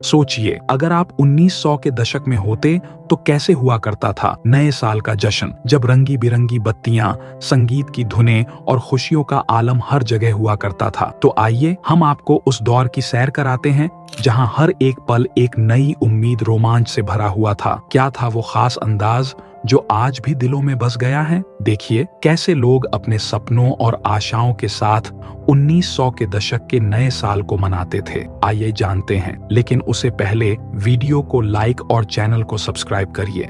सोचिए, अगर आप 1900 के दशक में होते तो कैसे हुआ करता था नए साल का जश्न, जब रंगी बिरंगी बत्तियां, संगीत की धुनें और खुशियों का आलम हर जगह हुआ करता था। तो आइए हम आपको उस दौर की सैर कराते हैं जहां हर एक पल एक नई उम्मीद, रोमांच से भरा हुआ था। क्या था वो खास अंदाज जो आज भी दिलों में बस गया है? देखिए कैसे लोग अपने सपनों और आशाओं के साथ 1900 के दशक के नए साल को मनाते थे। आइए जानते हैं, लेकिन उससे पहले वीडियो को लाइक और चैनल को सब्सक्राइब करिए।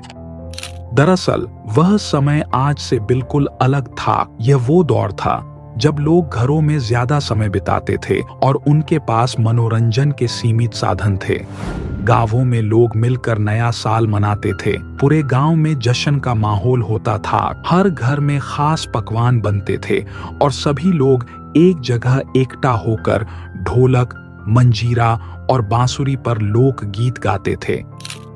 दरअसल वह समय आज से बिल्कुल अलग था। यह वो दौर था जब लोग घरों में ज्यादा समय बिताते थे और उनके पास मनोरंजन के सीमित साधन थे। गांवों में लोग मिलकर नया साल मनाते थे। पूरे गांव में जश्न का माहौल होता था। हर घर में खास पकवान बनते थे और सभी लोग एक जगह एकटा होकर ढोलक, मंजीरा और बांसुरी पर लोक गीत गाते थे।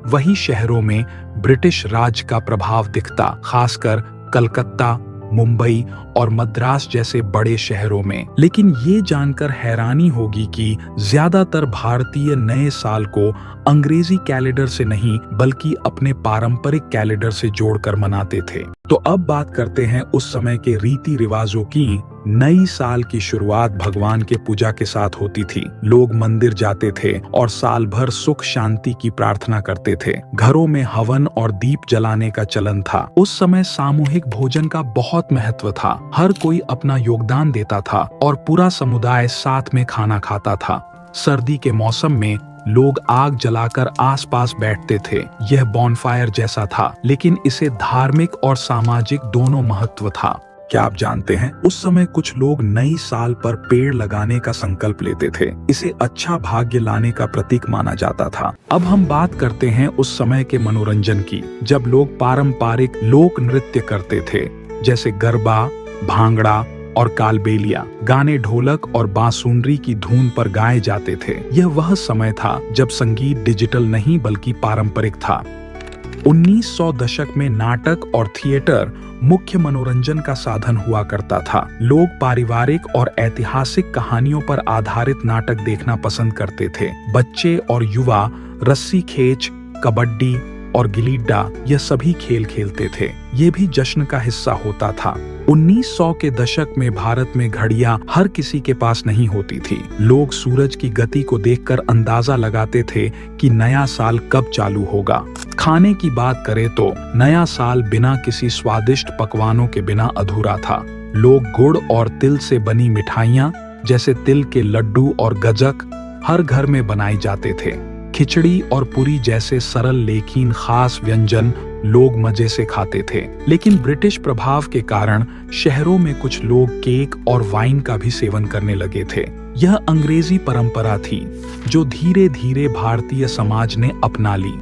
वही शहरों में ब्रिटिश राज का प्रभाव दिखता, खासकर कलकत्ता, मुंबई और मद्रास जैसे बड़े शहरों में। लेकिन ये जानकर हैरानी होगी कि ज्यादातर भारतीय नए साल को अंग्रेजी कैलेंडर से नहीं बल्कि अपने पारंपरिक कैलेंडर से जोड़कर मनाते थे। तो अब बात करते हैं उस समय के रीति रिवाजों की। नई साल की शुरुआत भगवान के पूजा के साथ होती थी। लोग मंदिर जाते थे और साल भर सुख शांति की प्रार्थना करते थे। घरों में हवन और दीप जलाने का चलन था। उस समय सामूहिक भोजन का बहुत महत्व था। हर कोई अपना योगदान देता था और पूरा समुदाय साथ में खाना खाता था। सर्दी के मौसम में लोग आग जलाकर आसपास बैठते थे। यह बॉनफायर जैसा था, लेकिन इसे धार्मिक और सामाजिक दोनों महत्व था। क्या आप जानते हैं, उस समय कुछ लोग नई साल पर पेड़ लगाने का संकल्प लेते थे। इसे अच्छा भाग्य लाने का प्रतीक माना जाता था। अब हम बात करते हैं उस समय के मनोरंजन की, जब लोग पारंपरिक लोक नृत्य करते थे, जैसे गरबा, भांगड़ा और कालबेलिया। गाने ढोलक और बांसुरी की धुन पर गाए जाते थे। यह वह समय था जब संगीत डिजिटल नहीं बल्कि पारंपरिक था। 1900 दशक में नाटक और थिएटर मुख्य मनोरंजन का साधन हुआ करता था। लोग पारिवारिक और ऐतिहासिक कहानियों पर आधारित नाटक देखना पसंद करते थे। बच्चे और युवा रस्सी खींच, कबड्डी और गिलीडा यह सभी खेल खेलते थे। ये भी जश्न का हिस्सा होता था। 1900 के दशक में भारत में घड़ियां हर किसी के पास नहीं होती थी। लोग सूरज की गति को देखकर अंदाजा लगाते थे कि नया साल कब चालू होगा। खाने की बात करें तो नया साल बिना किसी स्वादिष्ट पकवानों के बिना अधूरा था। लोग गुड़ और तिल से बनी मिठाइयाँ जैसे तिल के लड्डू और गजक हर घर में बनाई जाते थे। खिचड़ी और पूरी जैसे सरल लेकिन खास व्यंजन लोग मजे से खाते थे। लेकिन ब्रिटिश प्रभाव के कारण शहरों में कुछ लोग केक और वाइन का भी सेवन करने लगे थे। यह अंग्रेजी परंपरा थी जो धीरे धीरे भारतीय समाज ने अपना ली,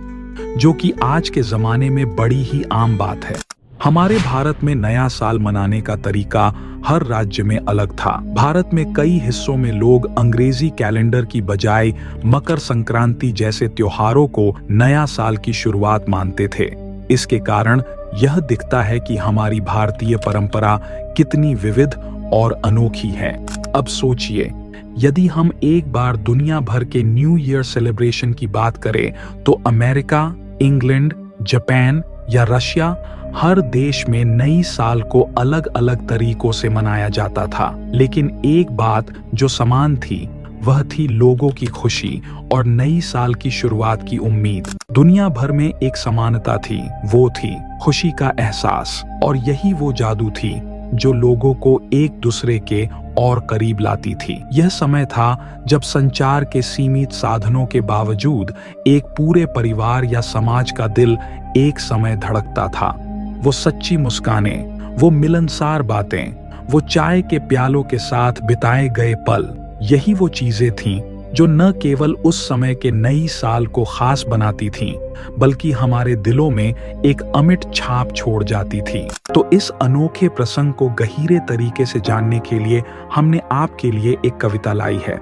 जो कि आज के जमाने में बड़ी ही आम बात है। हमारे भारत में नया साल मनाने का तरीका हर राज्य में अलग था। भारत में कई हिस्सों में लोग अंग्रेजी कैलेंडर की बजाय मकर संक्रांति जैसे त्योहारों को नया साल की शुरुआत मानते थे। इसके कारण यह दिखता है कि हमारी भारतीय परंपरा कितनी विविध और अनोखी है। अब सोचिए, यदि हम एक बार दुनिया भर के न्यू ईयर सेलिब्रेशन की बात करें तो अमेरिका, इंग्लैंड, जापान या रशिया, हर देश में नई साल को अलग अलग तरीकों से मनाया जाता था। लेकिन एक बात जो समान थी वह थी लोगों की खुशी और नई साल की शुरुआत की उम्मीद। दुनिया भर में एक समानता थी, वो थी खुशी का एहसास। और यही वो जादू थी जो लोगों को एक दूसरे के और करीब लाती थी। यह समय था जब संचार के सीमित साधनों के बावजूद एक पूरे परिवार या समाज का दिल एक समय धड़कता था। वो सच्ची मुस्कानें, वो मिलनसार बातें, वो चाय के प्यालों के साथ बिताए गए पल, यही वो चीजें थीं जो न केवल उस समय के नई साल को खास बनाती थीं, बल्कि हमारे दिलों में एक अमिट छाप छोड़ जाती थी। तो इस अनोखे प्रसंग को गहीरे तरीके से जानने के लिए हमने आपके लिए एक कविता लाई है।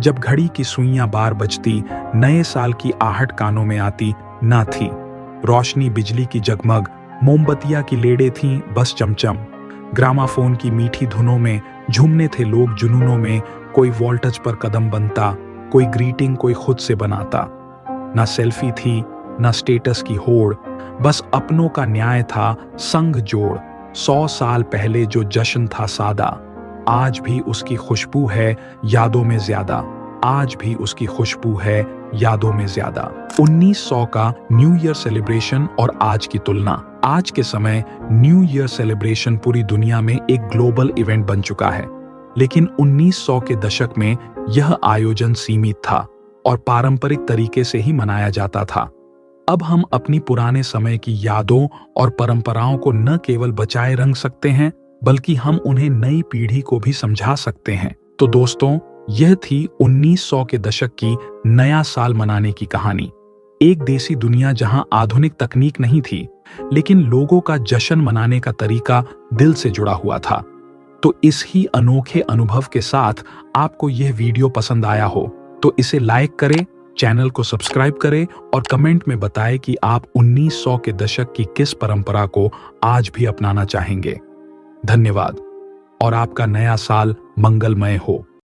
जब घड़ी की सुइयां बार बजती, नए साल की आहट कानों में आती ना थी। रोशनी बिजली की जगमग, मोमबत्तियां की लेड़े थीं बस चमचम। ग्रामाफोन की मीठी धुनों में झूमने थे लोग जुनूनों में। कोई वोल्टेज पर कदम बनता, कोई ग्रीटिंग कोई खुद से बनाता। ना सेल्फी थी, ना स्टेटस की होड़, बस अपनों का न्याय था संग जोड़। 100 साल पहले जो जश्न था सादा, आज भी उसकी खुशबू है यादों में ज्यादा। आज भी उसकी खुशबू है यादों में ज्यादा। 1900 का न्यू ईयर सेलिब्रेशन और आज की तुलना। आज के समय न्यू ईयर सेलिब्रेशन पूरी दुनिया में एक ग्लोबल इवेंट बन चुका है, लेकिन 1900 के दशक में यह आयोजन सीमित था और पारंपरिक तरीके से ही मनाया जाता था। अब हम अपनी पुराने समय की यादों और परंपराओं को न केवल बचाए रख सकते हैं, बल्कि हम उन्हें नई पीढ़ी को भी समझा सकते हैं। तो दोस्तों, यह थी 1900 के दशक की नया साल मनाने की कहानी। एक देसी दुनिया जहां आधुनिक तकनीक नहीं थी, लेकिन लोगों का जश्न मनाने का तरीका दिल से जुड़ा हुआ था। तो इस ही अनोखे अनुभव के साथ आपको यह वीडियो पसंद आया हो तो इसे लाइक करें, चैनल को सब्सक्राइब करें और कमेंट में बताएं कि आप 1900 के दशक की किस परंपरा को आज भी अपनाना चाहेंगे। धन्यवाद और आपका नया साल मंगलमय हो।